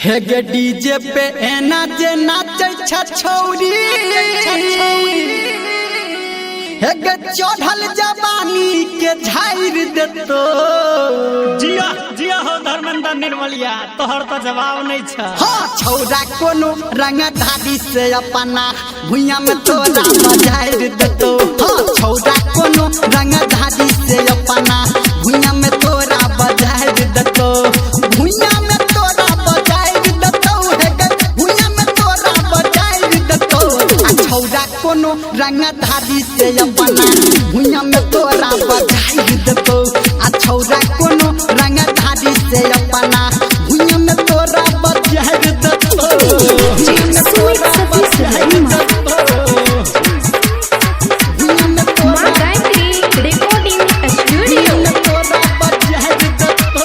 हे गे डीजे पे एना जे नाचे छछौरी हे गे चढ़ल जवानी के झाइर देतो। जिया जिया हो धर्मेंद्र निर्मलिया, तोहर तो जवाब नहीं छ। हाँ छौरा कोनो रंग धारी से अपना भुइया में तोरा बजाइर देतो। हाँ छौरा कोनो रंग धारी से अपना भुइया में तोरा बजाइर देतो। भुइया में तोरा बजाइर देतो, हे गे भुइया में तोरा बजाइर देतो। आ छौरा कोनो रंग धारी से अपना भुइया में तोरा बजाइर देतो। आ छौरा कोनो रंग धारी से अपना भुइया में तोरा बजाइर देतो। भुइया में तोरा बजाइर देतो। भुइया में तोरा रिकॉर्डिंग स्टूडियो में तोरा बजाइर देतो।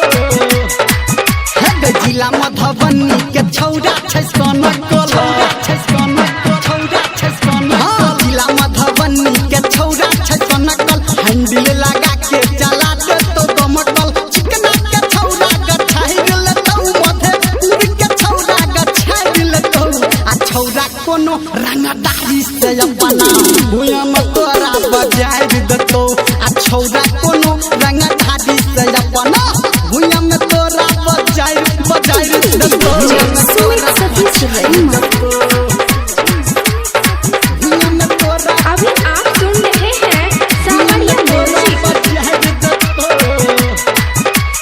हे गे जिला मधुबनी के छौरा छै सोना कोला, छौरा छै सोना। हाँ जिला मधुबनी के छौरा छै सोना कल, हैंडल लगा के चला दे तो दमकल। चिकना के छौरा गछाइर लेतौ, मधेपुर के छौरा गछाइर लेतौ। आ छौरा कोनो रंगदारी से अपना भुइया में तोरा बजाइर देतौ। आ छौरा कोनो रंगदारी से अपना भुइया में तोरा बजाइर देतौ। भुइया में तोरा बजाइर देतौ। भुइया में तोरा अभी आप सुन रहे हैं सावरिया म्यूजिक।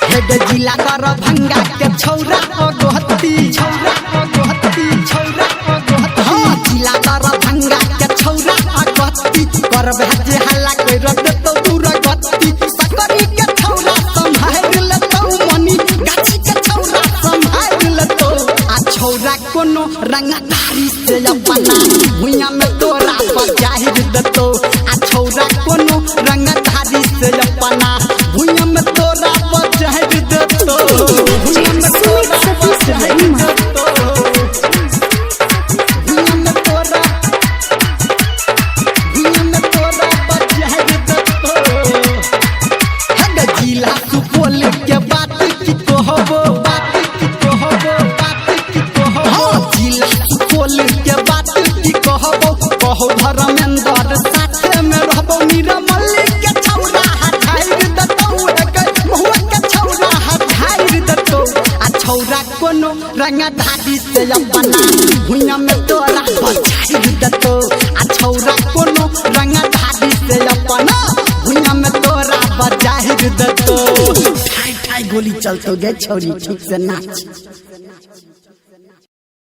हेड जिला दरभंगा के छौरा अगहती, छौरा अगहती, छौरा अगहती। हाँ जिला दरभंगा के छौरा अगहती, करब जे हल्ला कोई रख देतौ दूर गति। सकरी के छौरा संभाल लेतौ, मनी गाछी के छौरा संभाल लेतौ। आ छौरा कोनो रंगदारी से अपना भुइया में तोरा बजाइर देतौ। आ छौरा कोनो रंगदारी से अपना भुइया में तोरा बजाइर देतौ। भुइया में तोरा बजाइर देतौ। भुइया में तोरा, भुइया में तोरा बजाइर देतौ। हे गे जिला सुपौल के बात की कहबो, बात की कहबो, बात की कहबो। हाँ जिला सुपौल के बात की कहबो, कहो धर्मेंद्र साथे में रहबो। निर्मल के छौरा हटाइर देतौ, हे गे महुआ के छौरा हटाइर देतौ। आ छौरा कोनो रंगधारी से अपना भुइया में तोरा बजाइर देतौ। आ छौरा कोनो रंगधारी से अपना भुइया में तोरा बजाइर देतौ। ठाई ठाई गोली चलतो गे छौरी, ठीक से नाच।